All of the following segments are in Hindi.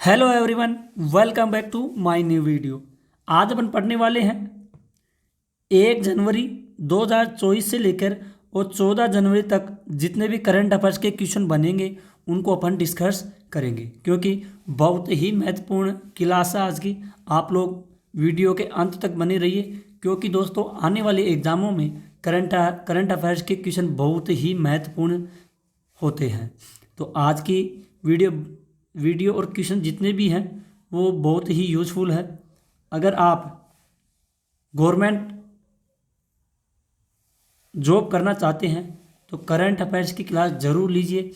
Hello everyone, welcome back to my new video. आज अपन पढ़ने वाले हैं 1 जनवरी 2024 से लेकर और 14 जनवरी तक जितने भी करंट अफेयर्स के क्वेश्चन बनेंगे उनको अपन डिस्कस करेंगे, क्योंकि बहुत ही महत्वपूर्ण क्लास है आज की। आप लोग वीडियो के अंत तक बने रहिए, क्योंकि दोस्तों आने वाले एग्जामों में करंट अफेयर्स के क्वेश्चन बहुत ही महत्वपूर्ण होते हैं। तो आज की वीडियो और क्वेश्चन जितने भी हैं वो बहुत ही यूज़फुल है। अगर आप गवर्नमेंट जॉब करना चाहते हैं तो करंट अफेयर्स की क्लास ज़रूर लीजिए।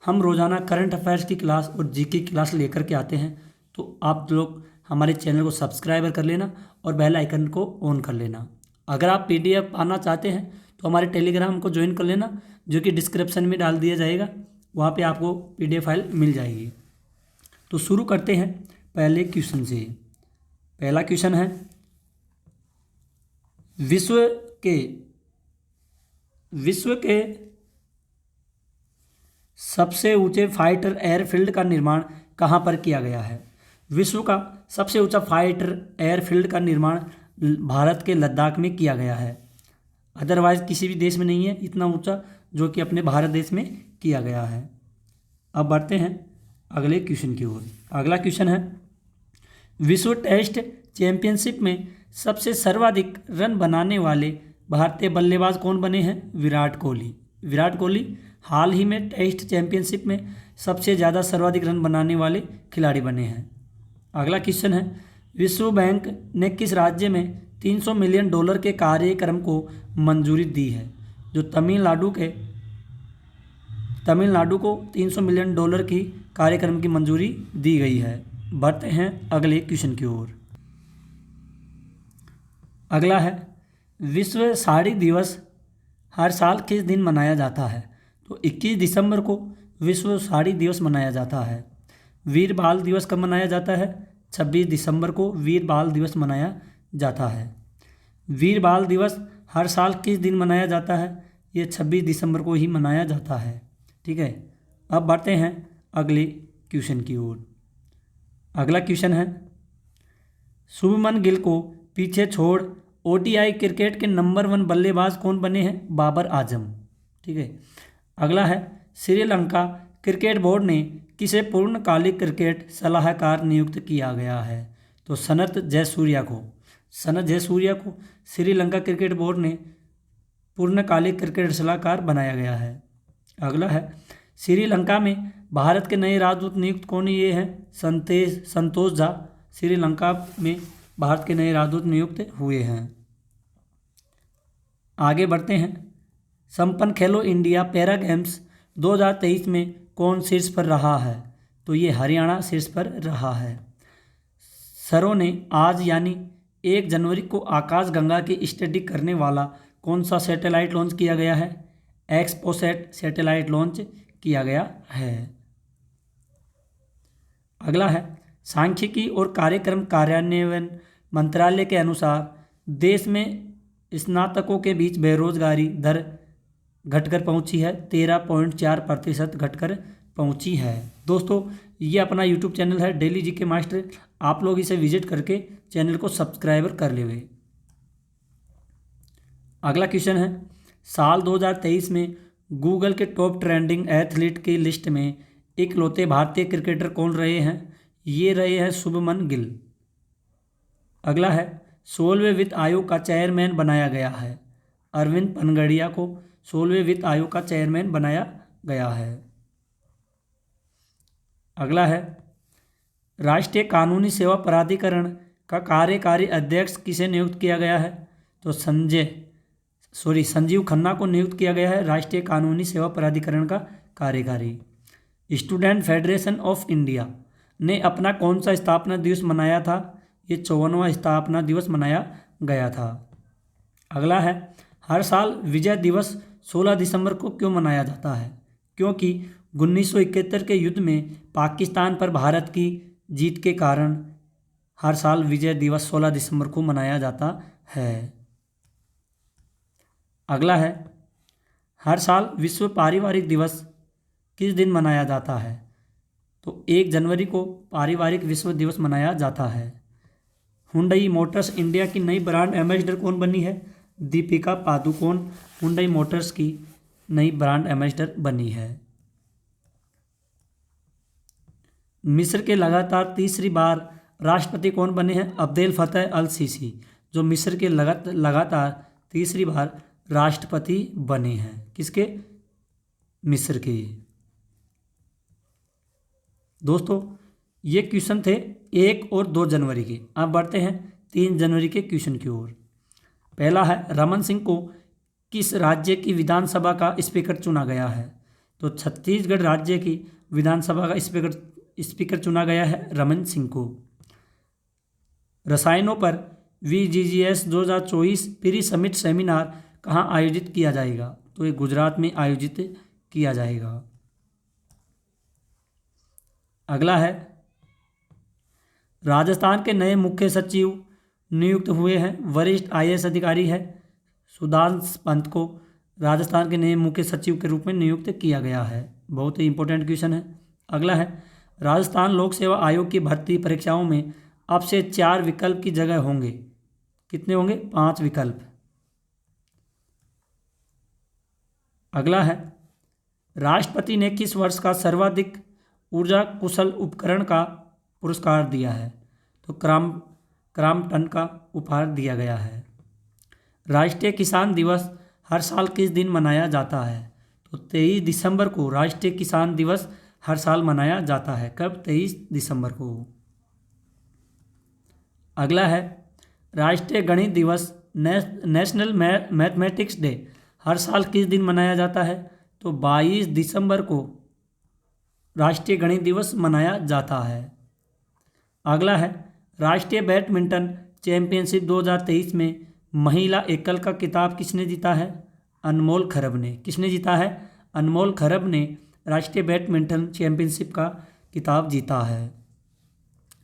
हम रोज़ाना करंट अफेयर्स की क्लास और जीके की क्लास लेकर के आते हैं, तो आप लोग हमारे चैनल को सब्सक्राइब कर लेना और बेल आइकन को ऑन कर लेना। अगर आप पीडीएफ पाना चाहते हैं तो हमारे टेलीग्राम को ज्वाइन कर लेना, जो कि डिस्क्रिप्शन में डाल दिया जाएगा। वहाँ पे आपको पीडीएफ फाइल मिल जाएगी। तो शुरू करते हैं पहले क्वेश्चन से। पहला क्वेश्चन है, विश्व के सबसे ऊंचे फाइटर एयरफील्ड का निर्माण कहाँ पर किया गया है? विश्व का सबसे ऊंचा फाइटर एयरफील्ड का निर्माण भारत के लद्दाख में किया गया है। अदरवाइज किसी भी देश में नहीं है इतना ऊंचा, जो कि अपने भारत देश में किया गया है। अब बढ़ते हैं अगले क्वेश्चन की ओर। अगला क्वेश्चन है, विश्व टेस्ट चैंपियनशिप में सबसे सर्वाधिक रन बनाने वाले भारतीय बल्लेबाज कौन बने हैं? विराट कोहली। विराट कोहली हाल ही में टेस्ट चैंपियनशिप में सबसे ज़्यादा सर्वाधिक रन बनाने वाले खिलाड़ी बने हैं। अगला क्वेश्चन है, विश्व बैंक ने किस राज्य में $300 मिलियन के कार्यक्रम को मंजूरी दी है? जो तमिलनाडु को $300 मिलियन की कार्यक्रम की मंजूरी दी गई है। बढ़ते हैं अगले क्वेश्चन की ओर। अगला है, विश्व साड़ी दिवस हर साल किस दिन मनाया जाता है? तो 21 दिसंबर को विश्व साड़ी दिवस मनाया जाता है। वीर बाल दिवस कब मनाया जाता है? 26 दिसंबर को वीर बाल दिवस मनाया जाता है। वीर बाल दिवस हर साल किस दिन मनाया जाता है? ये 26 दिसंबर को ही मनाया जाता है। ठीक है। अब बढ़ते हैं अगले क्वेश्चन की ओर। अगला क्वेश्चन है, शुभमन गिल को पीछे छोड़ ओडीआई क्रिकेट के नंबर 1 बल्लेबाज कौन बने हैं? बाबर आजम। ठीक है। अगला है, श्रीलंका क्रिकेट बोर्ड ने किसे पूर्णकालिक क्रिकेट सलाहकार नियुक्त किया गया है? तो सनत जयसूर्या को श्रीलंका क्रिकेट बोर्ड ने पूर्णकालिक क्रिकेट सलाहकार बनाया गया है। अगला है, श्रीलंका में भारत के नए राजदूत नियुक्त कौन ये हैं? संतोष झा श्रीलंका में भारत के नए राजदूत नियुक्त हुए हैं। आगे बढ़ते हैं, संपन्न खेलो इंडिया पैरा गेम्स 2023 में कौन शीर्ष पर रहा है? तो ये हरियाणा शीर्ष पर रहा है। सरो ने आज यानी 1 जनवरी को आकाशगंगा की स्टडी करने वाला कौन सा सैटेलाइट लॉन्च किया गया है? एक्सपोसैट सैटेलाइट लॉन्च किया गया है। अगला है, सांख्यिकी और कार्यक्रम कार्यान्वयन मंत्रालय के अनुसार देश में स्नातकों के बीच बेरोजगारी दर घटकर पहुंची है 13.4% घटकर पहुंची है। दोस्तों ये अपना यूट्यूब चैनल है डेली जीके मास्टर, आप लोग इसे विजिट करके चैनल को सब्सक्राइबर कर लेंगे। अगला क्वेश्चन है, साल 2023 में गूगल के टॉप ट्रेंडिंग एथलीट की लिस्ट में इकलौते भारतीय क्रिकेटर कौन रहे हैं? ये रहे हैं शुभमन गिल। अगला है, 16वें वित्त आयोग का चेयरमैन बनाया गया है। अरविंद पनगड़िया को 16वें वित्त आयोग का चेयरमैन बनाया गया है। अगला है, राष्ट्रीय कानूनी सेवा प्राधिकरण का कार्यकारी अध्यक्ष किसे नियुक्त किया गया है? तो संजीव खन्ना को नियुक्त किया गया है राष्ट्रीय कानूनी सेवा प्राधिकरण का कार्यकारी। स्टूडेंट फेडरेशन ऑफ इंडिया ने अपना कौन सा स्थापना दिवस मनाया था? ये 54वां स्थापना दिवस मनाया गया था। अगला है, हर साल विजय दिवस 16 दिसंबर को क्यों मनाया जाता है? क्योंकि 1971 के युद्ध में पाकिस्तान पर भारत की जीत के कारण हर साल विजय दिवस 16 दिसंबर को मनाया जाता है। अगला है, हर साल विश्व पारिवारिक दिवस किस दिन मनाया जाता है? तो 1 जनवरी को पारिवारिक विश्व दिवस मनाया जाता है। हुंडई मोटर्स इंडिया की नई ब्रांड एम्बेसडर कौन बनी है? दीपिका पादुकोण हुंडई मोटर्स की नई ब्रांड एम्बेसडर बनी है। मिस्र के लगातार तीसरी बार राष्ट्रपति कौन बने हैं? अब्देल फतेह अल सीसी, जो मिस्र के लगातार तीसरी बार राष्ट्रपति बने हैं। किसके? मिस्र के। दोस्तों ये क्वेश्चन थे 1 और 2 जनवरी के। अब बढ़ते हैं 3 जनवरी के क्वेश्चन की ओर। पहला है, रमन सिंह को किस राज्य की विधानसभा का स्पीकर चुना गया है? तो छत्तीसगढ़ राज्य की विधानसभा का स्पीकर चुना गया है रमन सिंह को। रसायनों पर VGGS 2024 प्री समिट सेमिनार कहाँ आयोजित किया जाएगा? तो ये गुजरात में आयोजित किया जाएगा। अगला है, राजस्थान के नए मुख्य सचिव नियुक्त हुए हैं। वरिष्ठ IAS अधिकारी है सुधांशु पंत को राजस्थान के नए मुख्य सचिव के रूप में नियुक्त किया गया है। बहुत ही इंपॉर्टेंट क्वेश्चन है। अगला है, राजस्थान लोक सेवा आयोग की भर्ती परीक्षाओं में अब से 4 विकल्प की जगह होंगे। कितने होंगे? 5 विकल्प। अगला है, राष्ट्रपति ने किस वर्ष का सर्वाधिक ऊर्जा कुशल उपकरण का पुरस्कार दिया है? तो क्रॉम्पटन का उपहार दिया गया है। राष्ट्रीय किसान दिवस हर साल किस दिन मनाया जाता है? तो 23 दिसंबर को राष्ट्रीय किसान दिवस हर साल मनाया जाता है। कब? 23 दिसंबर को। अगला है, राष्ट्रीय गणित दिवस नेशनल मैथमेटिक्स डे हर साल किस दिन मनाया जाता है? तो 22 दिसंबर को राष्ट्रीय गणित दिवस मनाया जाता है। अगला है, राष्ट्रीय बैडमिंटन चैंपियनशिप 2023 में महिला एकल का खिताब किसने जीता है? अनमोल खरब ने। किसने जीता है? अनमोल खरब ने राष्ट्रीय बैडमिंटन चैंपियनशिप का खिताब जीता है।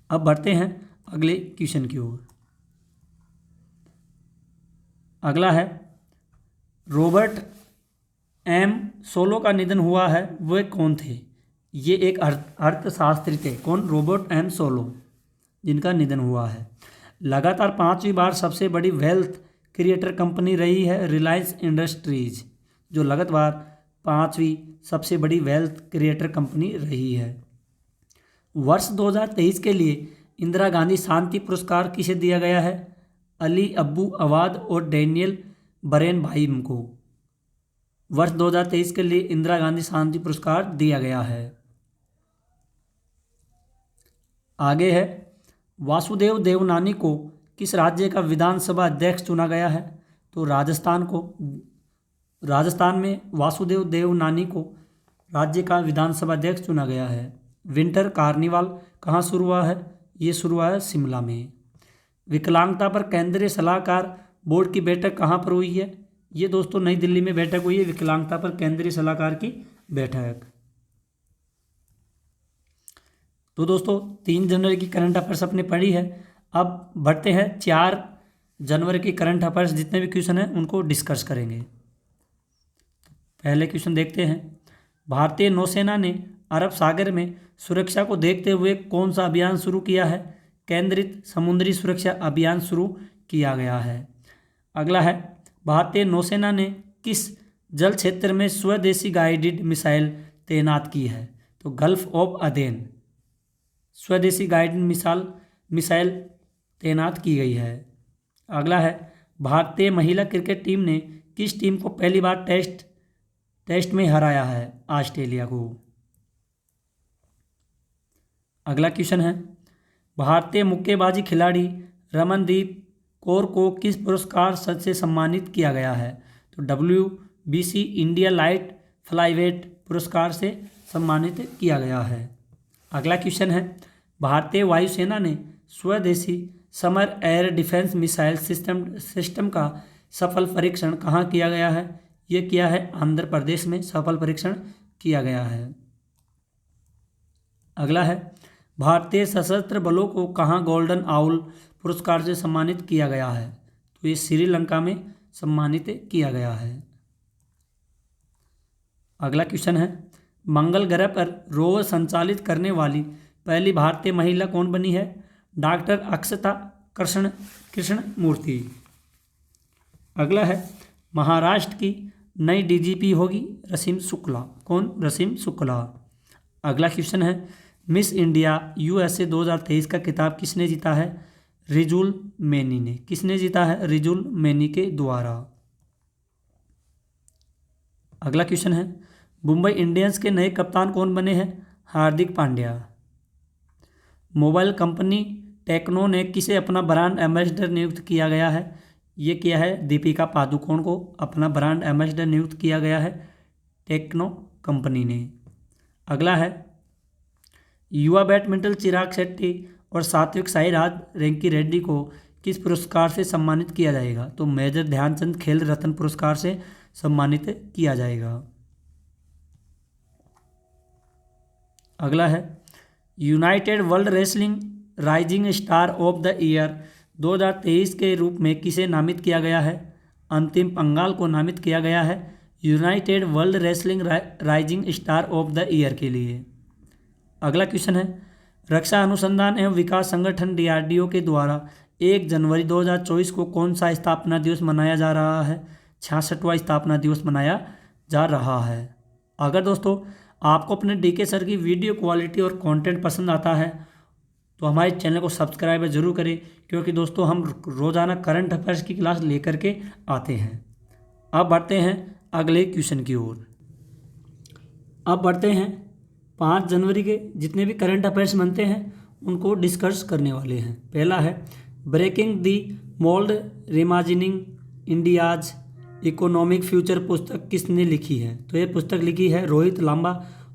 अब बढ़ते हैं अगले क्वेश्चन की ओर। अगला है, रॉबर्ट M सोलो का निधन हुआ है, वे कौन थे? ये एक अर्थशास्त्री थे। कौन? रॉबर्ट M सोलो, जिनका निधन हुआ है। लगातार 5वीं बार सबसे बड़ी वेल्थ क्रिएटर कंपनी रही है रिलायंस इंडस्ट्रीज, जो लगातार 5वीं सबसे बड़ी वेल्थ क्रिएटर कंपनी रही है। वर्ष 2023 के लिए इंदिरा गांधी शांति पुरस्कार किसे दिया गया है? अली अब्बू अवाद और डैनियल बरेनबाइम को वर्ष 2023 के लिए इंदिरा गांधी शांति पुरस्कार दिया गया है। आगे है, वासुदेव देवनानी को किस राज्य का विधानसभा अध्यक्ष चुना गया है? तो राजस्थान में वासुदेव देवनानी को राज्य का विधानसभा अध्यक्ष चुना गया है। विंटर कार्निवाल कहाँ शुरू हुआ है? ये शुरू हुआ है शिमला में। विकलांगता पर केंद्रीय सलाहकार बोर्ड की बैठक कहाँ पर हुई है? ये दोस्तों नई दिल्ली में बैठक हुई है, विकलांगता पर केंद्रीय सलाहकार की बैठक। तो दोस्तों 3 जनवरी की करंट अफेयर्स अपने पढ़ी है। अब बढ़ते हैं 4 जनवरी की करंट अफेयर्स, जितने भी क्वेश्चन हैं उनको डिस्कस करेंगे। पहले क्वेश्चन देखते हैं, भारतीय नौसेना ने अरब सागर में सुरक्षा को देखते हुए कौन सा अभियान शुरू किया है? केंद्रित समुद्री सुरक्षा अभियान शुरू किया गया है। अगला है, भारतीय नौसेना ने किस जल क्षेत्र में स्वदेशी गाइडेड मिसाइल तैनात की है? तो गल्फ ऑफ अदेन स्वदेशी गाइडेड मिसाइल तैनात की गई है। अगला है, भारतीय महिला क्रिकेट टीम ने किस टीम को पहली बार टेस्ट में हराया है? ऑस्ट्रेलिया को। अगला क्वेश्चन है, भारतीय मुक्केबाजी खिलाड़ी रमनदीप कौर को किस पुरस्कार से सम्मानित किया गया है? तो WBC इंडिया लाइट फ्लाईवेट पुरस्कार से सम्मानित किया गया है। अगला क्वेश्चन है, भारतीय वायुसेना ने स्वदेशी summer air defence missile system का सफल परीक्षण कहाँ किया गया है? ये किया है आंध्र प्रदेश में सफल परीक्षण किया गया है। अगला है, भारतीय सशस्त्र बलों को कहाँ गोल्डन आउल पुरस्कार से सम्मानित किया गया है? तो ये श्रीलंका में सम्मानित किया गया है। अगला क्वेश्चन है, मंगल ग्रह पर रोवर संचालित करने वाली पहली भारतीय महिला कौन बनी है? डॉक्टर अक्षता कृष्ण मूर्ति। अगला है, महाराष्ट्र की नई डीजीपी होगी रसीम शुक्ला। कौन? रसीम शुक्ला। अगला क्वेश्चन है, मिस इंडिया यूएसए 2023 का खिताब किसने जीता है? रिजुल मैनी ने। किसने जीता है? रिजुल मैनी के द्वारा। अगला क्वेश्चन है, मुंबई इंडियंस के नए कप्तान कौन बने हैं? Hardik Pandya. Mobile company techno ने किसे अपना ब्रांड एम्बेसडर नियुक्त किया गया है? ये किया है दीपिका पादुकोण को अपना ब्रांड एम्बेसडर नियुक्त किया गया है टेक्नो कंपनी ने। अगला है, युवा बैडमिंटन चिराग शेट्टी और सात्विक साईराज रैंकी रेड्डी को किस पुरस्कार से सम्मानित किया जाएगा? तो मेजर ध्यानचंद खेल रत्न पुरस्कार से सम्मानित किया जाएगा। अगला है, United world wrestling rising star of the year 2023 के रूप में किसे नामित किया गया है? अंतिम पंघाल को नामित किया गया है United world wrestling rising star of the year के लिए। अगला क्वेश्चन है, रक्षा अनुसंधान एवं विकास संगठन डीआरडीओ के द्वारा 1 जनवरी 2024 को कौन सा स्थापना दिवस मनाया जा रहा है? 66वां स्थापना दिवस मनाया जा रहा है। अगर दोस्तों आपको अपने डीके सर की वीडियो क्वालिटी और कंटेंट पसंद आता है तो हमारे चैनल को सब्सक्राइब जरूर करें, क्योंकि दोस्तों हम रोज़ाना करंट अफेयर्स की क्लास लेकर के आते हैं। अब बढ़ते हैं अगले क्वेश्चन की ओर। अब बढ़ते हैं 5 जनवरी के जितने भी करंट अफेयर्स बनते हैं उनको डिस्कस करने वाले हैं। पहला है, ब्रेकिंग दी मोल्ड रिमाजिनिंग इंडियाज इकोनॉमिक फ्यूचर पुस्तक किसने लिखी है? तो यह पुस्तक लिखी है रोहित लांबा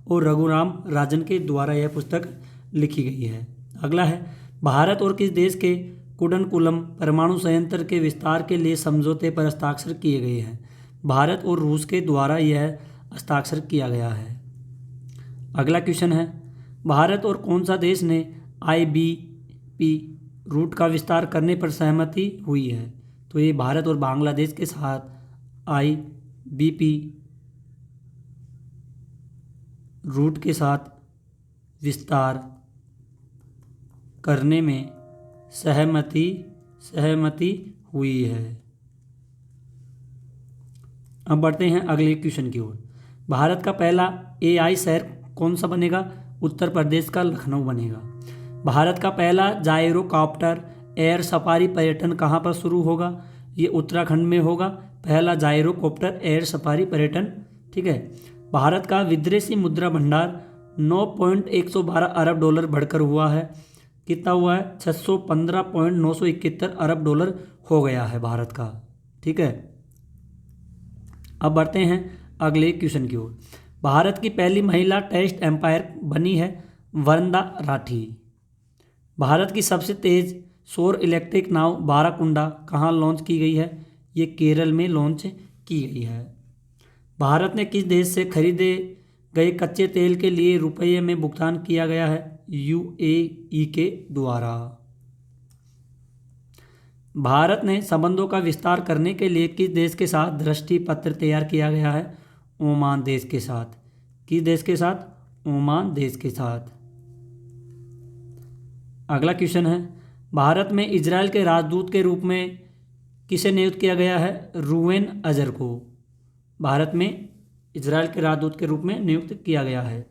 और रघुराम राजन के द्वारा यह पुस्तक लिखी गई है। अगला है, भारत और किस देश के कुडनकुलम परमाणु संयंत्र के विस्तार के लिए समझौते पर हस्ताक्षर किए गए हैं? भारत और रूस के द्वारा यह हस्ताक्षर किया गया है। अगला क्वेश्चन है, भारत और कौन सा देश ने IBP रूट का विस्तार करने पर सहमति हुई है? तो ये भारत और बांग्लादेश के साथ IBP रूट के साथ विस्तार करने में सहमति हुई है। अब बढ़ते हैं अगले क्वेश्चन की ओर। भारत का पहला AI शहर कौन सा बनेगा? उत्तर प्रदेश का लखनऊ बनेगा। भारत का पहला जायरोकॉप्टर एयर सफारी पर्यटन कहाँ पर शुरू होगा? ये उत्तराखंड में होगा पहला जायरोकॉप्टर एयर सफारी पर्यटन। ठीक है। भारत का विदेशी मुद्रा भंडार 9.112 अरब डॉलर बढ़कर हुआ है। कितना हुआ है? 615.971 अरब डॉलर हो गया है भारत का। ठीक है। अब बढ़ते हैं अगले क्वेश्चन की ओर। भारत की पहली महिला टेस्ट एम्पायर बनी है वृंदा राठी। भारत की सबसे तेज सौर इलेक्ट्रिक नाव बाराकुंडा कहाँ लॉन्च की गई है? ये केरल में लॉन्च की गई है। भारत ने किस देश से खरीदे गए कच्चे तेल के लिए रुपये में भुगतान किया गया है? UAE के द्वारा। भारत ने संबंधों का विस्तार करने के लिए किस देश के साथ दृष्टि पत्र तैयार किया गया है? ओमान देश के साथ। किस देश के साथ? ओमान देश के साथ। अगला क्वेश्चन है, भारत में इजराइल के राजदूत के रूप में किसे नियुक्त किया गया है? रूवेन अजर को भारत में इजराइल के राजदूत के रूप में नियुक्त किया गया है।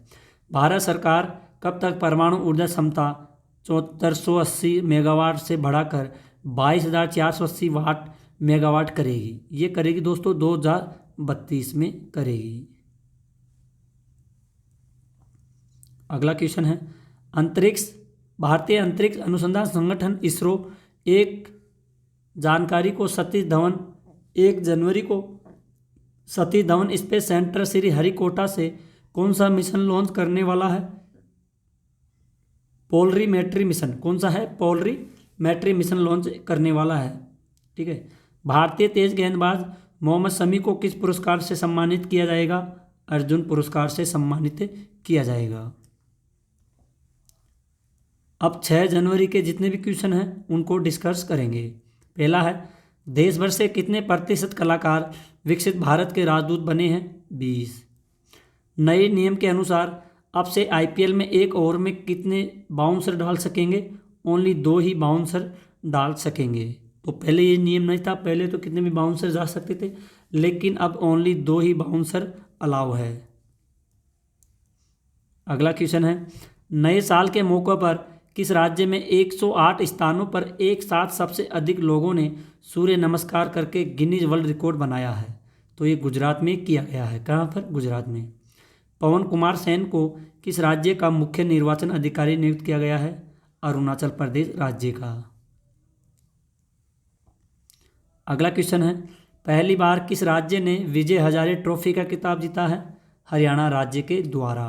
भारत सरकार कब तक परमाणु ऊर्जा क्षमता 7480 मेगावाट से बढ़ाकर 22,480 वाट मेगावाट करेगी? ये करेगी दोस्तों 2032 में करेगी। अगला क्वेश्चन है, भारतीय अंतरिक्ष अनुसंधान संगठन इसरो एक जानकारी को सतीश धवन 1 जनवरी को सतीश धवन स्पेस सेंटर श्री हरिकोटा से कौन सा मिशन लॉन्च करने वाला है? Polarimetry mission. कौन सा है? पोलरीमेट्री मिशन लॉन्च करने वाला है। ठीक है। भारतीय तेज गेंदबाज मोहम्मद शमी को किस पुरस्कार से सम्मानित किया जाएगा? अर्जुन पुरस्कार से सम्मानित किया जाएगा। अब 6 जनवरी के जितने भी क्वेश्चन हैं उनको डिस्कस करेंगे। पहला है, देश भर से कितने प्रतिशत कलाकार विकसित भारत के राजदूत बने हैं? 20। नए नियम के अनुसार अब से आईपीएल में एक ओवर में कितने बाउंसर डाल सकेंगे? ओनली 2 ही बाउंसर डाल सकेंगे। तो पहले ये नियम नहीं था, पहले तो कितने भी बाउंसर जा सकते थे, लेकिन अब ओनली 2 ही बाउंसर अलाउ है। अगला क्वेश्चन है, नए साल के मौके पर किस राज्य में 108 स्थानों पर एक साथ सबसे अधिक लोगों ने सूर्य नमस्कार करके गिनीज वर्ल्ड रिकॉर्ड बनाया है? तो ये गुजरात में किया गया है। कहाँ पर? गुजरात में। पवन कुमार सेन को किस राज्य का मुख्य निर्वाचन अधिकारी नियुक्त किया गया है? अरुणाचल प्रदेश राज्य का। अगला क्वेश्चन है, पहली बार किस राज्य ने विजय हजारे ट्रॉफी का खिताब जीता है? हरियाणा राज्य के द्वारा।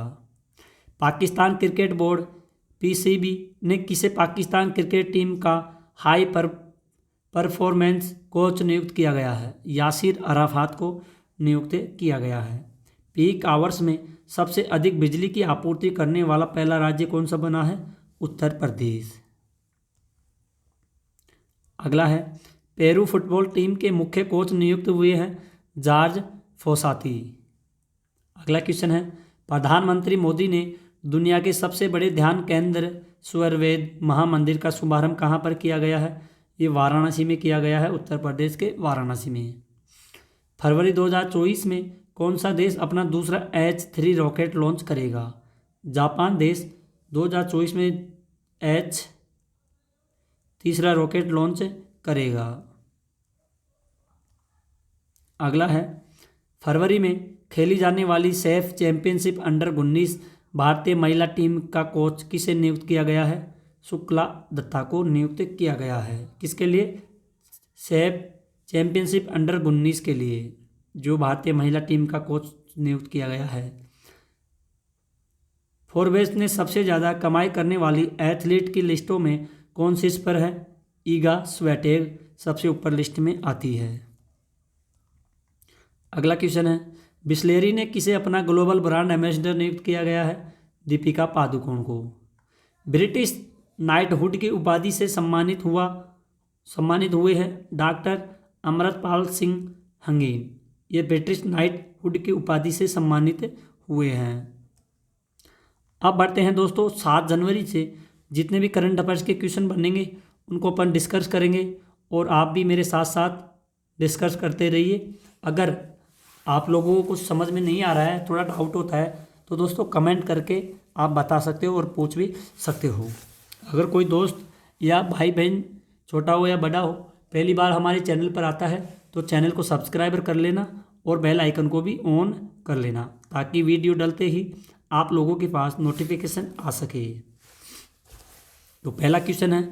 पाकिस्तान क्रिकेट बोर्ड पीसीबी ने किसे पाकिस्तान क्रिकेट टीम का हाई परफॉर्मेंस कोच नियुक्त किया गया है? यासिर अराफात को नियुक्त किया गया है। पीक आवर्स में सबसे अधिक बिजली की आपूर्ति करने वाला पहला राज्य कौन सा बना है? उत्तर प्रदेश। अगला है, पेरू फुटबॉल टीम के मुख्य कोच नियुक्त हुए हैं जॉर्ज फोसाती। अगला क्वेश्चन है, प्रधानमंत्री मोदी ने दुनिया के सबसे बड़े ध्यान केंद्र स्वरवेद महामंदिर का शुभारंभ कहाँ पर किया गया है? ये वाराणसी में किया गया है, उत्तर प्रदेश के वाराणसी में। फरवरी 2024 में कौन सा देश अपना दूसरा H3 रॉकेट लॉन्च करेगा? जापान देश 2024 में तीसरा रॉकेट लॉन्च करेगा। अगला है, फरवरी में खेली जाने वाली सैफ चैंपियनशिप अंडर-19 भारतीय महिला टीम का कोच किसे नियुक्त किया गया है? शुक्ला दत्ता को नियुक्त किया गया है। किसके लिए? सैफ चैंपियनशिप अंडर-19 के लिए जो भारतीय महिला टीम का कोच नियुक्त किया गया है। फोर्ब्स ने सबसे ज़्यादा कमाई करने वाली एथलीट की लिस्टों में कौन शीर्ष पर है? ईगा स्वीटेग सबसे ऊपर लिस्ट में आती है। अगला क्वेश्चन है, बिस्लेरी ने किसे अपना ग्लोबल ब्रांड एम्बेसडर नियुक्त किया गया है? दीपिका पादुकोण को। ब्रिटिश नाइटहुड की उपाधि से सम्मानित हुए हैं डॉक्टर अमृतपाल सिंह हंगेन। ये ब्रिटिश नाइटहुड की उपाधि से सम्मानित हुए हैं। अब बढ़ते हैं दोस्तों, 7 जनवरी से जितने भी करंट अफेयर्स के क्वेश्चन बनेंगे उनको अपन डिस्कस करेंगे और आप भी मेरे साथ साथ डिस्कस करते रहिए। अगर आप लोगों को कुछ समझ में नहीं आ रहा है, थोड़ा डाउट होता है, तो दोस्तों कमेंट करके आप बता सकते हो और पूछ भी सकते हो। अगर कोई दोस्त या भाई बहन छोटा हो या बड़ा हो पहली बार हमारे चैनल पर आता है तो चैनल को सब्सक्राइब कर लेना और बेल आइकन को भी ऑन कर लेना ताकि वीडियो डलते ही आप लोगों के पास नोटिफिकेशन आ सके। तो पहला क्वेश्चन है,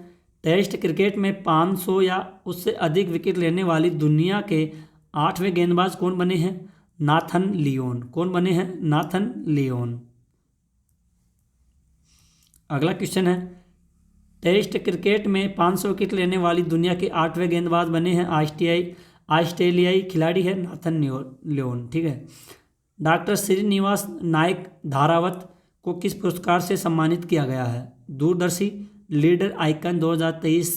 टेस्ट क्रिकेट में 500 या उससे अधिक विकेट लेने वाली दुनिया के 8वें गेंदबाज कौन बने हैं? Nathan Lyon. कौन बने हैं? Nathan Lyon. अगला क्वेश्चन है, टेस्ट क्रिकेट में 500 विकेट लेने वाली दुनिया के 8वें गेंदबाज बने हैं ऑस्ट्रेलियाई खिलाड़ी है नाथन लियोन। ठीक है। डॉक्टर श्रीनिवास नायक धारावत को किस पुरस्कार से सम्मानित किया गया है? दूरदर्शी लीडर आइकन 2023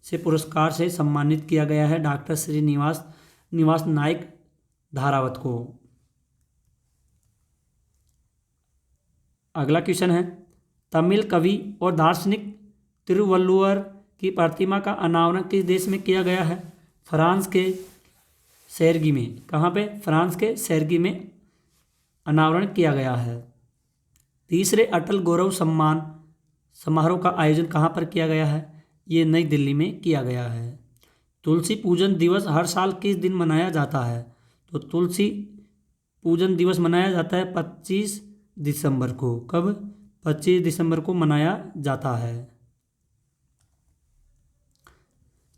से पुरस्कार से सम्मानित किया गया है डॉक्टर श्रीनिवास नायक धारावत को। अगला क्वेश्चन है, तमिल कवि और दार्शनिक तिरुवल्लुवर की प्रतिमा का अनावरण किस देश में किया गया है? फ्रांस के सेर्गी में। कहाँ पे? फ्रांस के सेर्गी में अनावरण किया गया है। तीसरे अटल गौरव सम्मान समारोह का आयोजन कहाँ पर किया गया है? ये नई दिल्ली में किया गया है। तुलसी पूजन दिवस हर साल किस दिन मनाया जाता है? तो तुलसी पूजन दिवस मनाया जाता है 25 दिसंबर को। कब? 25 दिसंबर को मनाया जाता है।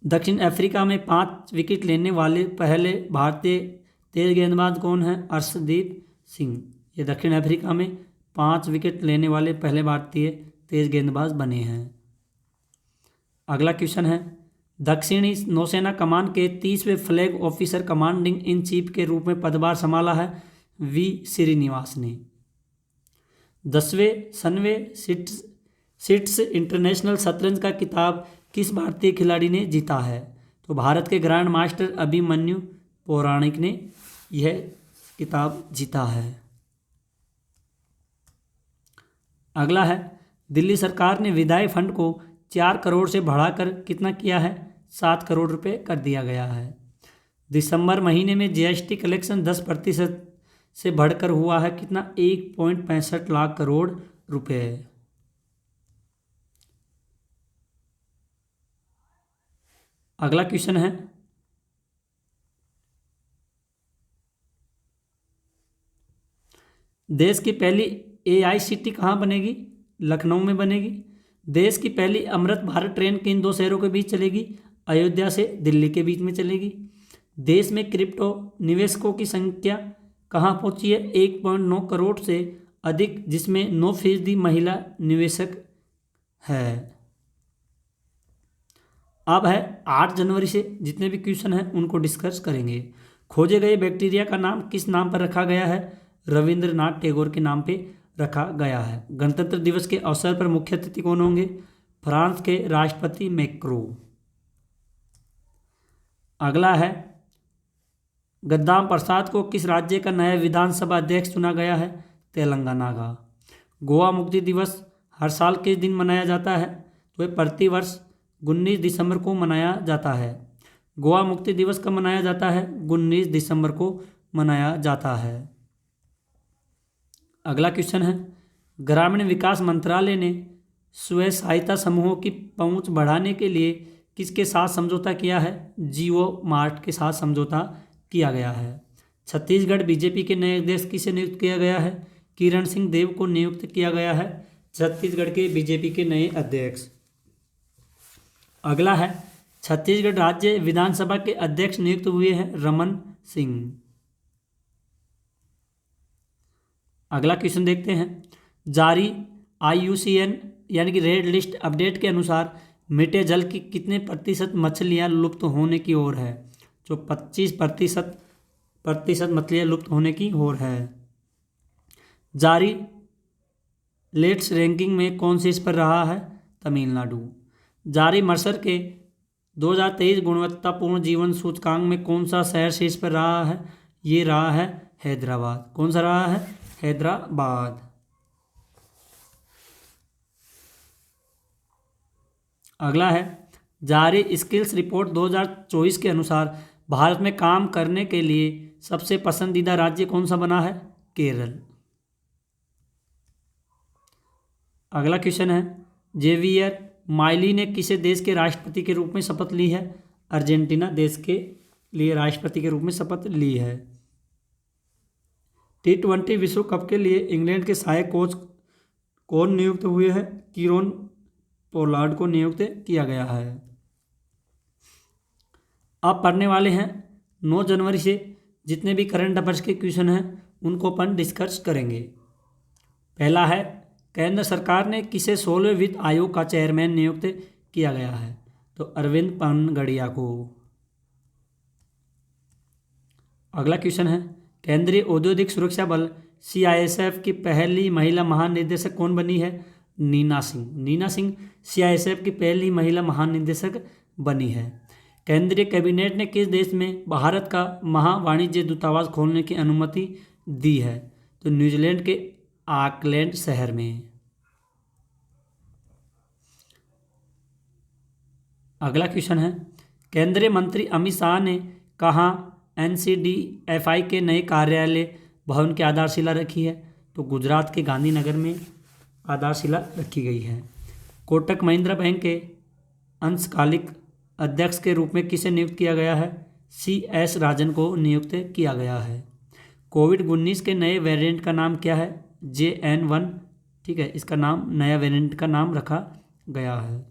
दक्षिण अफ्रीका में 5 विकेट लेने वाले पहले भारतीय तेज गेंदबाज कौन है? अर्शदीप सिंह। ये दक्षिण अफ्रीका में 5 विकेट लेने वाले पहले भारतीय तेज गेंदबाज बने हैं। अगला क्वेश्चन है, दक्षिणी नौसेना कमान के 30वें flag officer commanding in chief के रूप में पदभार संभाला है वी श्रीनिवास ने। 10वें सनवे सिट्स इंटरनेशनल शतरंज का खिताब किस भारतीय खिलाड़ी ने जीता है? तो भारत के ग्रैंड मास्टर अभिमन्यु पौराणिक ने यह खिताब जीता है। अगला है, दिल्ली सरकार ने विधायी फंड को 4 करोड़ से बढ़ाकर कितना किया है? 7 करोड़ रुपए कर दिया गया है। दिसंबर महीने में जीएसटी कलेक्शन 10% से बढ़कर हुआ है कितना? 1.65 लाख करोड़ रुपए। अगला क्वेश्चन है, देश की पहली एआईसीटी कहाँ बनेगी? लखनऊ में बनेगी। देश की पहली अमृत भारत ट्रेन किन दो शहरों के बीच चलेगी? अयोध्या से दिल्ली के बीच में चलेगी। देश में क्रिप्टो निवेशकों की संख्या कहाँ पहुंची है? 1.9 करोड़ से अधिक, जिसमें 9% महिला निवेशक है। अब है 8 जनवरी से जितने भी क्वेश्चन हैं उनको डिस्कस करेंगे। खोजे गए बैक्टीरिया का नाम किस नाम पर रखा गया है? रविंद्रनाथ टैगोर के नाम पे रखा गया है। गणतंत्र दिवस के अवसर पर मुख्य अतिथि कौन होंगे? फ्रांस के राष्ट्रपति मैक्रो। अगला है, गद्दाम प्रसाद को किस राज्य का नया विधानसभा अध्यक्ष चुना गया है? तेलंगाना का। गोवा मुक्ति दिवस हर साल किस दिन मनाया जाता है? तो ये प्रतिवर्ष 19 दिसंबर को मनाया जाता है। गोवा मुक्ति दिवस कब मनाया जाता है? 19 दिसंबर को मनाया जाता है। अगला क्वेश्चन है, ग्रामीण विकास मंत्रालय ने स्वयं सहायता समूहों की पहुंच बढ़ाने के लिए किसके साथ समझौता किया है? जियो मार्ट के साथ समझौता किया गया है। छत्तीसगढ़ बीजेपी के नए अध्यक्ष किसे नियुक्त किया गया है? किरण सिंह देव को नियुक्त किया गया है छत्तीसगढ़ के बीजेपी के नए अध्यक्ष। अगला है, छत्तीसगढ़ राज्य विधानसभा के अध्यक्ष नियुक्त हुए हैं रमन सिंह। अगला क्वेश्चन देखते हैं, जारी IUCN यानी कि रेड लिस्ट अपडेट के अनुसार मीठे जल की कितने प्रतिशत मछलियां लुप्त होने की ओर है? जो 25% मछलियां लुप्त होने की ओर है। जारी लेट्स रैंकिंग में कौन से इस पर रहा है? तमिलनाडु। जारी मर्सर के 2023 गुणवत्तापूर्ण जीवन सूचकांक में कौन सा शहर शीर्ष पर रहा है? ये रहा है हैदराबाद। कौन सा रहा है? हैदराबाद। अगला है, जारी स्किल्स रिपोर्ट 2024 के अनुसार भारत में काम करने के लिए सबसे पसंदीदा राज्य कौन सा बना है? केरल। अगला क्वेश्चन है, जेवियर माइली ने किसे देश के राष्ट्रपति के रूप में शपथ ली है? अर्जेंटीना देश के लिए राष्ट्रपति के रूप में शपथ ली है। T20 विश्व कप के लिए इंग्लैंड के सहायक कोच कौन नियुक्त हुए हैं? कीरोन पोलार्ड को नियुक्त किया गया है। आप पढ़ने वाले हैं 9 जनवरी से जितने भी करंट अफेयर्स के क्वेश्चन हैं उनको अपन डिस्कस करेंगे। पहला है, केंद्र सरकार ने किसे 16वें वित्त आयोग का चेयरमैन नियुक्त किया गया है? तो अरविंद पनगड़िया को। अगला क्वेश्चन है, केंद्रीय औद्योगिक सुरक्षा बल CISF की पहली महिला महानिदेशक कौन बनी है? नीना सिंह। नीना सिंह CISF की पहली महिला महानिदेशक बनी है। केंद्रीय कैबिनेट ने किस देश में भारत का महावाणिज्य दूतावास खोलने की अनुमति दी है? तो न्यूजीलैंड के ऑकलैंड शहर में। अगला क्वेश्चन है, केंद्रीय मंत्री अमित शाह ने कहाँ NCDFI के नए कार्यालय भवन की आधारशिला रखी है? तो गुजरात के गांधीनगर में आधारशिला रखी गई है। कोटक महिंद्रा बैंक के अंशकालिक अध्यक्ष के रूप में किसे नियुक्त किया गया है? CS राजन को नियुक्त किया गया है। कोविड-19 के नए वेरिएंट का नाम क्या है? JN1। ठीक है, इसका नाम नया वेरिएंट का नाम रखा गया है।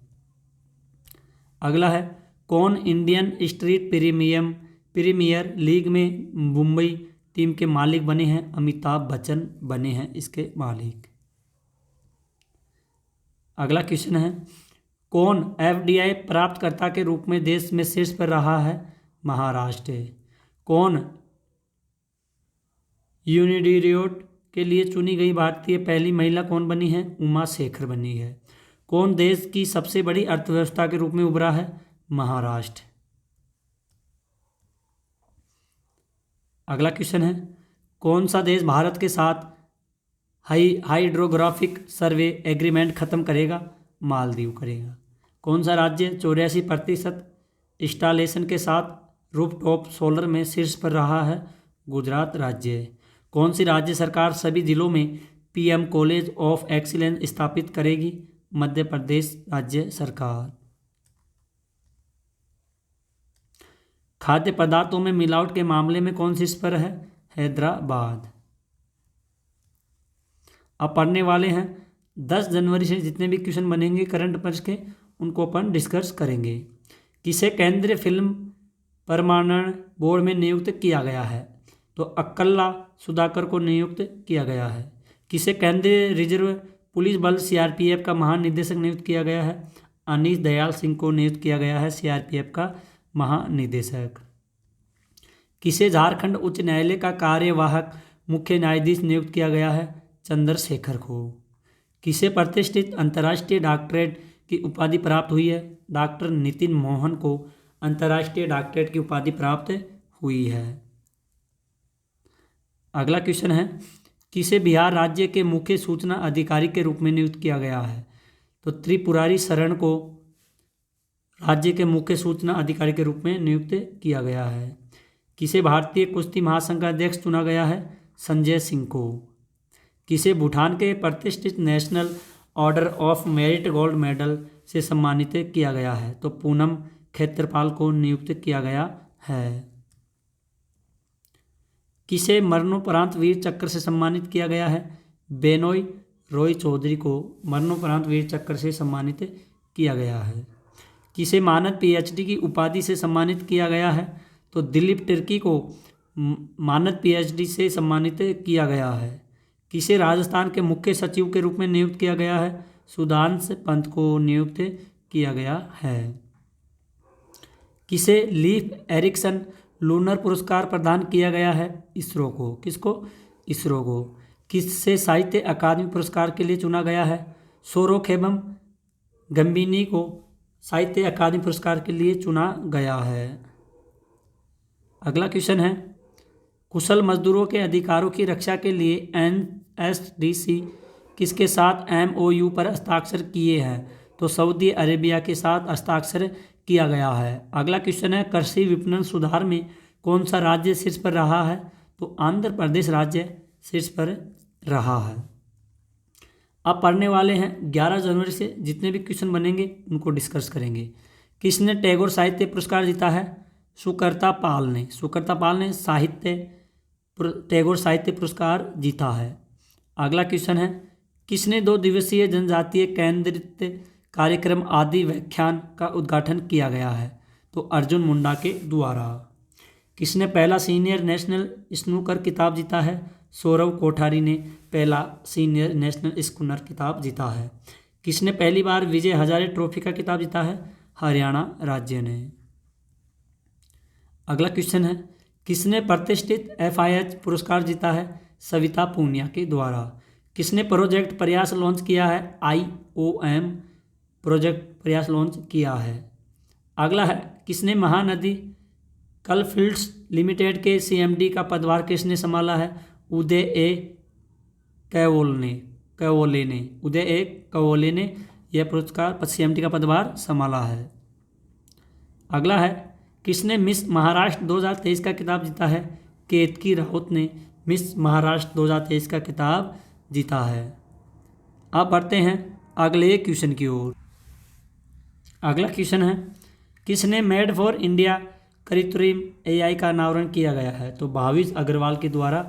अगला है, कौन इंडियन स्ट्रीट प्रीमियर लीग में मुंबई टीम के मालिक बने हैं? अमिताभ बच्चन बने हैं इसके मालिक। अगला क्वेश्चन है, कौन FDI प्राप्तकर्ता के रूप में देश में शीर्ष पर रहा है? महाराष्ट्र। कौन यूनिडिरियोट के लिए चुनी गई भारतीय पहली महिला कौन बनी है? उमा शेखर बनी है। कौन देश की सबसे बड़ी अर्थव्यवस्था के रूप में उभरा है? महाराष्ट्र। अगला क्वेश्चन है, कौन सा देश भारत के साथ हाइड्रोग्राफिक सर्वे एग्रीमेंट खत्म करेगा? मालदीव करेगा। कौन सा राज्य 84% इंस्टॉलेशन के साथ रूफटॉप सोलर में शीर्ष पर रहा है? गुजरात राज्य। कौन सी राज्य सरकार सभी जिलों में पीएम कॉलेज ऑफ एक्सीलेंस स्थापित करेगी? मध्य प्रदेश राज्य सरकार। खाद्य पदार्थों में मिलावट के मामले में कौन शीर्ष पर है? हैदराबाद। अब पढ़ने वाले हैं 10 जनवरी से जितने भी क्वेश्चन बनेंगे करंट अफेयर्स के उनको अपन डिस्कस करेंगे। किसे केंद्रीय फिल्म प्रमाणन बोर्ड में नियुक्त किया गया है? तो अक्कल्ला सुधाकर को नियुक्त किया गया है। किसे केंद्रीय रिजर्व पुलिस बल सीआरपीएफ का महानिदेशक नियुक्त किया गया है? अनीश दयाल सिंह को नियुक्त किया गया है सीआरपीएफ का महानिदेशक। किसे झारखंड उच्च न्यायालय का कार्यवाहक मुख्य न्यायाधीश नियुक्त किया गया है? चंद्रशेखर को। किसे प्रतिष्ठित अंतर्राष्ट्रीय डॉक्टरेट की उपाधि प्राप्त हुई है? डॉक्टर नितिन मोहन को अंतर्राष्ट्रीय डॉक्टरेट की उपाधि प्राप्त हुई है। अगला क्वेश्चन है किसे बिहार राज्य के मुख्य सूचना अधिकारी के रूप में नियुक्त किया गया है? तो त्रिपुरारी शरण को राज्य के मुख्य सूचना अधिकारी के रूप में नियुक्त किया गया है। किसे भारतीय कुश्ती महासंघ का अध्यक्ष चुना गया है? संजय सिंह को। किसे भूटान के प्रतिष्ठित national order of merit gold medal से सम्मानित किया गया है? तो पूनम खेत्रपाल को नियुक्त किया गया है। किसे मरणोपरांत वीर चक्र से सम्मानित किया गया है? बेनोई रॉय चौधरी को मरणोपरांत वीर चक्र से सम्मानित किया गया है। किसे मानद पीएचडी की उपाधि से सम्मानित किया गया है? तो दिलीप तिर्की को मानद पीएचडी से सम्मानित किया गया है। किसे राजस्थान के मुख्य सचिव के रूप में नियुक्त किया गया है? सुधांशु पंत को नियुक्त किया गया है। किसे लीफ एरिक्सन लूनर पुरस्कार प्रदान किया गया है? इसरो को। किसको? इसरो को। किससे साहित्य अकादमी पुरस्कार के लिए चुना गया है? सोरोखेबम गंबिनी को साहित्य अकादमी पुरस्कार के लिए चुना गया है। अगला क्वेश्चन है कुशल मजदूरों के अधिकारों की रक्षा के लिए एनएसडीसी किसके साथ एमओयू पर हस्ताक्षर किए हैं? तो सऊदी अरेबिया के साथ हस्ताक्षर किया गया है। अगला क्वेश्चन है कृषि विपणन सुधार में कौन सा राज्य शीर्ष पर रहा है? तो आंध्र प्रदेश राज्य शीर्ष पर रहा है। अब पढ़ने वाले हैं 11 जनवरी से जितने भी क्वेश्चन बनेंगे उनको डिस्कस करेंगे। किसने टैगोर साहित्य पुरस्कार जीता है? सुकर्ता पाल ने साहित्य टैगोर साहित्य पुरस्कार जीता है। अगला क्वेश्चन है किसने 2 दिवसीय जनजातीय केंद्रित कार्यक्रम आदि व्याख्यान का उद्घाटन किया गया है? तो अर्जुन मुंडा के द्वारा। किसने पहला सीनियर नेशनल स्नूकर खिताब जीता है? सौरव कोठारी ने पहला सीनियर नेशनल स्नूकर खिताब जीता है। किसने पहली बार विजय हजारे ट्रॉफी का खिताब जीता है? हरियाणा राज्य ने। अगला क्वेश्चन है किसने प्रतिष्ठित FIH पुरस्कार जीता है? सविता पूनिया के द्वारा। किसने प्रोजेक्ट प्रयास लॉन्च किया है? IOM प्रोजेक्ट प्रयास लॉन्च किया है। अगला है किसने महानदी कलफील्ड्स लिमिटेड के CMD का पदभार किसने संभाला है? उदय ए कवोले ने यह पुरस्कार CMD का पदभार संभाला है। अगला है किसने मिस महाराष्ट्र 2023 का खिताब जीता है? केतकी राउत ने मिस महाराष्ट्र 2023 का खिताब जीता है। अब बढ़ते हैं अगले क्वेश्चन की ओर। अगला क्वेश्चन है किसने मेड फॉर इंडिया कृत्रिम AI का अनावरण किया गया है? तो भाविश अग्रवाल के द्वारा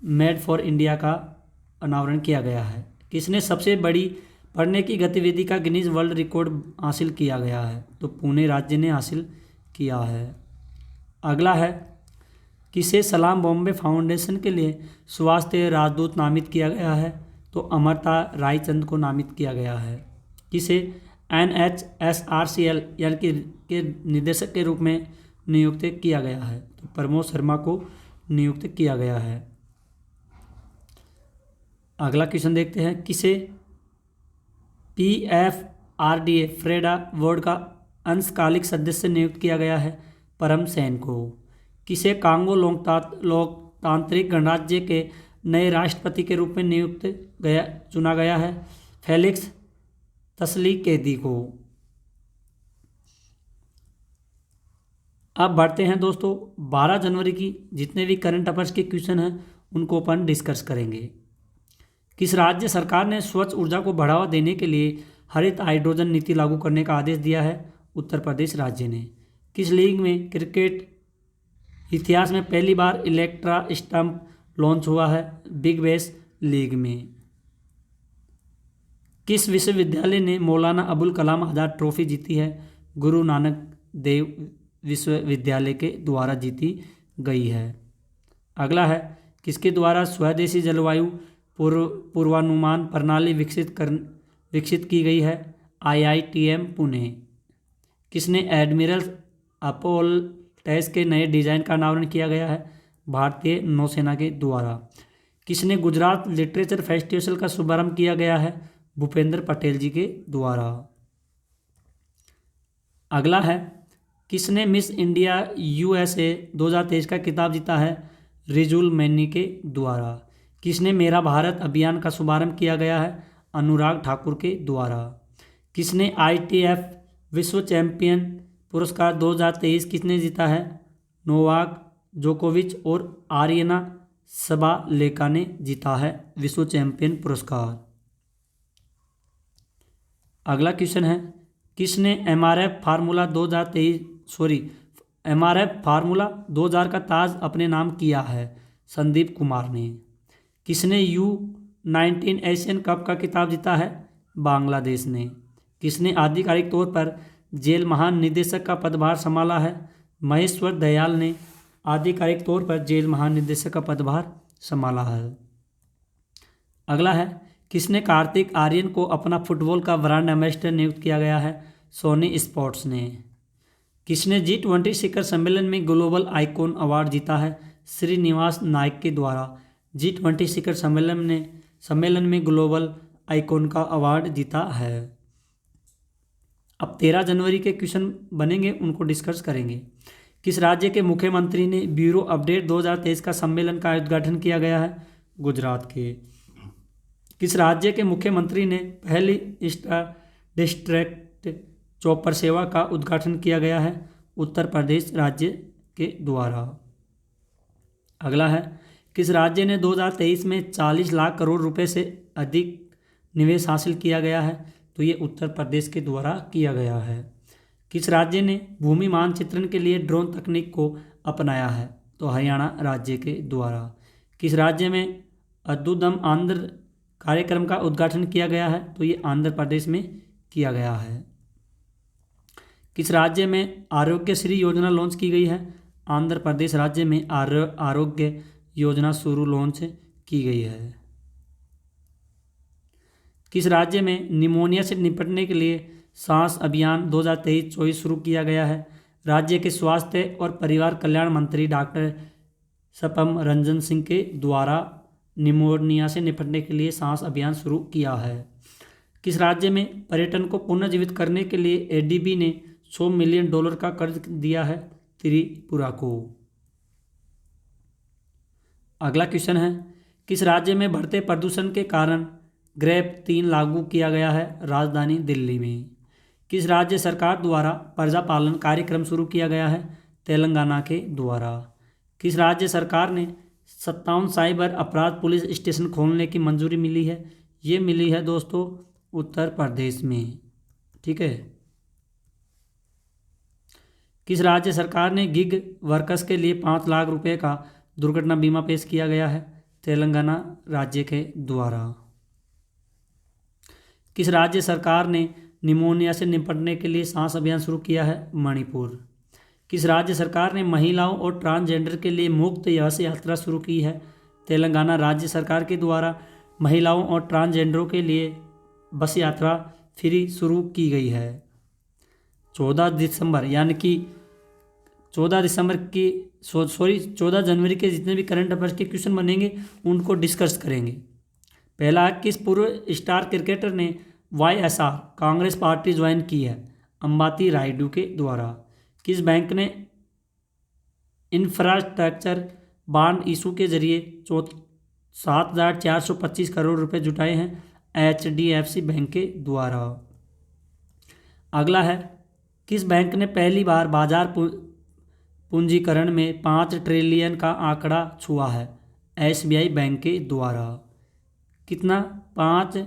मेड फॉर इंडिया का अनावरण किया गया है। किसने सबसे बड़ी पढ़ने की गतिविधि का गिनीज वर्ल्ड रिकॉर्ड हासिल किया गया है? तो पुणे राज्य ने हासिल किया है। अगला है किसे सलाम बॉम्बे फाउंडेशन के लिए स्वास्थ्य राजदूत नामित किया गया है? तो अमरता रायचंद को नामित किया गया है। किसे NHSRCL यानी के निदेशक के रूप में नियुक्त किया गया है? तो प्रमोद शर्मा को नियुक्त किया गया है। अगला क्वेश्चन देखते हैं किसे PFRDA फ्रेडा बोर्ड का अंशकालिक सदस्य नियुक्त किया गया है? परम सेन को। किसे कांगो लोकतांत्रिक गणराज्य के नए राष्ट्रपति के रूप में चुना गया है? फेलिक्स त्स्लीकेदी को। अब बढ़ते हैं दोस्तों 12 जनवरी की जितने भी करंट अफेयर्स के क्वेश्चन हैं उनको अपन डिस्कस करेंगे। किस राज्य सरकार ने स्वच्छ ऊर्जा को बढ़ावा देने के लिए हरित हाइड्रोजन नीति लागू करने का आदेश दिया है? उत्तर प्रदेश राज्य ने। किस लीग में क्रिकेट इतिहास में पहली बार इलेक्ट्रा स्टंप लॉन्च हुआ है? बिग बैश लीग में। किस विश्वविद्यालय ने मौलाना अबुल कलाम आज़ाद ट्रॉफी जीती है? गुरु नानक देव विश्वविद्यालय के द्वारा जीती गई है। अगला है किसके द्वारा स्वदेशी जलवायु पूर्वानुमान प्रणाली विकसित की गई है? IITM पुणे। किसने एडमिरल अपोलोस के नए डिजाइन का अनावरण किया गया है? भारतीय नौसेना के द्वारा। किसने गुजरात लिटरेचर फेस्टिवल का शुभारंभ किया गया है? भूपेंद्र पटेल जी के द्वारा। अगला है किसने मिस इंडिया USA 2023 का खिताब जीता है? रिजुल मैनी के द्वारा। किसने मेरा भारत अभियान का शुभारंभ किया गया है? अनुराग ठाकुर के द्वारा। किसने ITF विश्व चैंपियन पुरस्कार 2023 किसने जीता है? नोवाक जोकोविच और आर्यना सबालेका ने जीता है विश्व चैंपियन पुरस्कार। अगला क्वेश्चन है किसने MRF फार्मूला 2000 का ताज अपने नाम किया है? संदीप कुमार ने। किसने U19 एशियन कप का खिताब जीता है? बांग्लादेश ने। किसने आधिकारिक तौर पर जेल महानिदेशक का पदभार संभाला है? महेश्वर दयाल ने आधिकारिक तौर पर जेल महानिदेशक का पदभार संभाला है। अगला है किसने कार्तिक आर्यन को अपना फुटबॉल का ब्रांड एम्बेसडर नियुक्त किया गया है? सोनी स्पोर्ट्स ने। किसने G20 शिखर सम्मेलन में ग्लोबल आइकॉन अवार्ड जीता है? श्रीनिवास नायक के द्वारा G20 शिखर सम्मेलन में ग्लोबल आइकॉन का अवार्ड जीता है। अब 13 जनवरी के क्वेश्चन बनेंगे उनको डिस्कस करेंगे। किस राज्य के मुख्यमंत्री ने ब्यूरो अपडेट 2023 का सम्मेलन का उद्घाटन किया गया है? गुजरात के। किस राज्य के मुख्यमंत्री ने पहली डिस्ट्रैक्ट चॉपर सेवा का उद्घाटन किया गया है? उत्तर प्रदेश राज्य के द्वारा। अगला है किस राज्य ने 2023 में 40 लाख करोड़ रुपए से अधिक निवेश हासिल किया गया है? तो ये उत्तर प्रदेश के द्वारा किया गया है। किस राज्य ने भूमि मानचित्रण के लिए ड्रोन तकनीक को अपनाया है? तो हरियाणा राज्य के द्वारा। किस राज्य में अद्भुतम आंध्र कार्यक्रम का उद्घाटन किया गया है? तो ये आंध्र प्रदेश में किया गया है। किस राज्य में आरोग्यश्री योजना लॉन्च की गई है? आंध्र प्रदेश राज्य में आरोग्य योजना शुरू लॉन्च की गई है। किस राज्य में निमोनिया से निपटने के लिए सांस अभियान 2023-24 शुरू किया गया है? राज्य के स्वास्थ्य और परिवार कल्याण मंत्री डॉक्टर सपम रंजन सिंह के द्वारा निमोनिया से निपटने के लिए सांस अभियान शुरू किया है। किस राज्य में पर्यटन को पुनर्जीवित करने के लिए ADB ने $100 मिलियन का कर्ज दिया है? त्रिपुरा को। अगला क्वेश्चन है किस राज्य में बढ़ते प्रदूषण के कारण ग्रेप 3 लागू किया गया है? राजधानी दिल्ली में। किस राज्य सरकार द्वारा प्रजा पालन कार्यक्रम शुरू किया गया है? तेलंगाना के द्वारा। किस राज्य सरकार ने 57 साइबर अपराध पुलिस स्टेशन खोलने की मंजूरी मिली है? ये मिली है दोस्तों उत्तर प्रदेश में। ठीक है। किस राज्य सरकार ने गिग वर्कर्स के लिए 5 लाख रुपए का दुर्घटना बीमा पेश किया गया है? तेलंगाना राज्य के द्वारा। किस राज्य सरकार ने निमोनिया से निपटने के लिए सांस अभियान शुरू किया है? मणिपुर। किस राज्य सरकार ने महिलाओं और ट्रांसजेंडर के लिए मुफ्त बस यात्रा शुरू की है? तेलंगाना राज्य सरकार के द्वारा महिलाओं और ट्रांसजेंडरों के लिए बस यात्रा फ्री शुरू की गई है। 14 दिसंबर यानी कि 14 जनवरी के जितने भी करंट अफेयर्स के क्वेश्चन बनेंगे उनको डिस्कस करेंगे। पहला, किस पूर्व स्टार क्रिकेटर ने YSR कांग्रेस पार्टी ज्वाइन की है? अंबाती रायडू के द्वारा। किस बैंक ने इंफ्रास्ट्रक्चर बॉन्ड इशू के जरिए 7,425 करोड़ रुपए जुटाए हैं HDFC बैंक के द्वारा। अगला है, किस बैंक ने पहली बार बाजार पूंजीकरण में 5 ट्रिलियन का आंकड़ा छुआ है? SBI बैंक के द्वारा। कितना? 5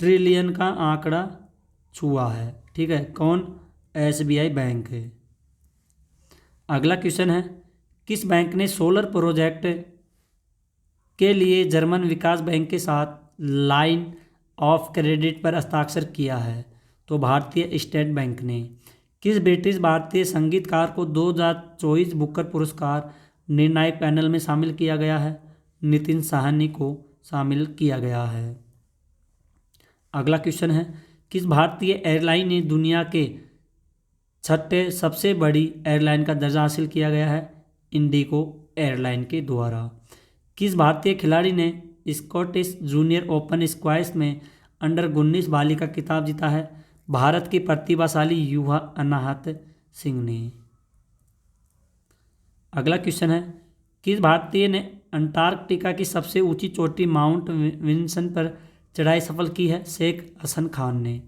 ट्रिलियन का आंकड़ा छुआ है। ठीक है, कौन? SBI बैंक है। अगला क्वेश्चन है, किस बैंक ने सोलर प्रोजेक्ट के लिए जर्मन विकास बैंक के साथ लाइन ऑफ क्रेडिट पर हस्ताक्षर किया है? तो भारतीय स्टेट बैंक ने। किस ब्रिटिश भारतीय संगीतकार को 2024 बुकर पुरस्कार निर्णायक पैनल में शामिल किया गया है? नितिन साहनी को शामिल किया गया है। अगला क्वेश्चन है, किस भारतीय एयरलाइन ने दुनिया के 6ठे सबसे बड़ी एयरलाइन का दर्जा हासिल किया गया है? इंडिगो एयरलाइन के द्वारा। किस भारतीय खिलाड़ी ने स्कॉटिश जूनियर ओपन स्क्वैश में अंडर-19 बालिका खिताब जीता है? भारत की प्रतिभाशाली युवा अनाहत सिंह ने। अगला क्वेश्चन है, किस भारतीय ने अंटार्कटिका की सबसे ऊंची चोटी माउंट विल्सन पर चढ़ाई सफल की है? शेख हसन खान ने।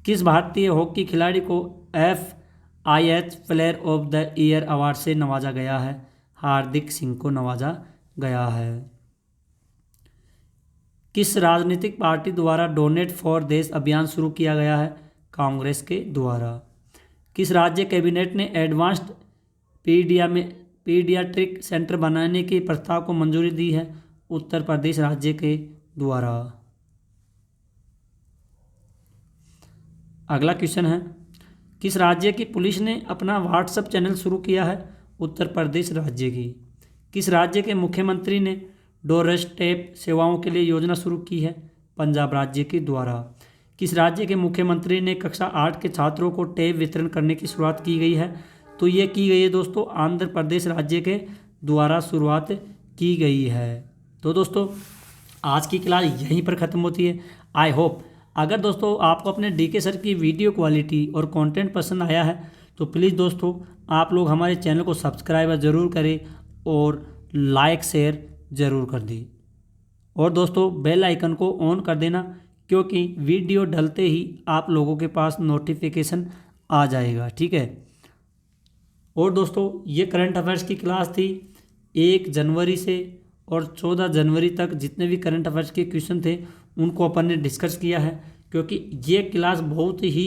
किस भारतीय हॉकी खिलाड़ी को FIH player of the year award से नवाजा गया है? हार्दिक सिंह को नवाजा गया है। किस राजनीतिक पार्टी द्वारा डोनेट फॉर देश अभियान शुरू किया गया है? कांग्रेस के द्वारा। किस राज्य कैबिनेट ने एडवांस्ड पीडियाट्रिक सेंटर बनाने के प्रस्ताव को मंजूरी दी है? उत्तर प्रदेश राज्य के द्वारा। अगला क्वेश्चन है, किस राज्य की पुलिस ने अपना व्हाट्सएप चैनल शुरू किया है? उत्तर प्रदेश राज्य की। किस राज्य के मुख्यमंत्री ने डोरस्टेप सेवाओं के लिए योजना शुरू की है? पंजाब राज्य के द्वारा। किस राज्य के मुख्यमंत्री ने कक्षा 8 के छात्रों को टैब वितरण करने की शुरुआत की गई है? तो ये की गई है दोस्तों आंध्र प्रदेश राज्य के द्वारा शुरुआत की गई है। तो दोस्तों आज की क्लास यहीं पर ख़त्म होती है। आई होप अगर दोस्तों आपको अपने DK सर की वीडियो क्वालिटी और कंटेंट पसंद आया है तो प्लीज़ दोस्तों आप लोग हमारे चैनल को सब्सक्राइब ज़रूर करें और लाइक शेयर ज़रूर कर दें। और दोस्तों बेल आइकन को ऑन कर देना क्योंकि वीडियो डलते ही आप लोगों के पास नोटिफिकेशन आ जाएगा। ठीक है। और दोस्तों ये करंट अफेयर्स की क्लास थी 1 जनवरी से और 14 जनवरी तक जितने भी करंट अफेयर्स के क्वेश्चन थे उनको अपन ने डिस्कस किया है क्योंकि ये क्लास बहुत ही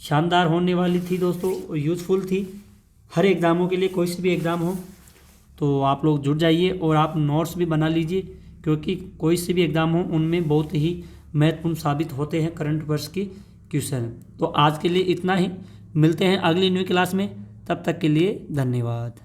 शानदार होने वाली थी दोस्तों, यूज़फुल थी हर एग्ज़ामों के लिए। कोई सी भी एग्ज़ाम हो तो आप लोग जुड़ जाइए और आप नोट्स भी बना लीजिए क्योंकि कोई सी भी एग्ज़ाम हो उनमें बहुत ही महत्वपूर्ण साबित होते हैं करंट अफेयर्स की क्वेश्चन। तो आज के लिए इतना ही, मिलते हैं अगली न्यू क्लास में, तब तक के लिए धन्यवाद।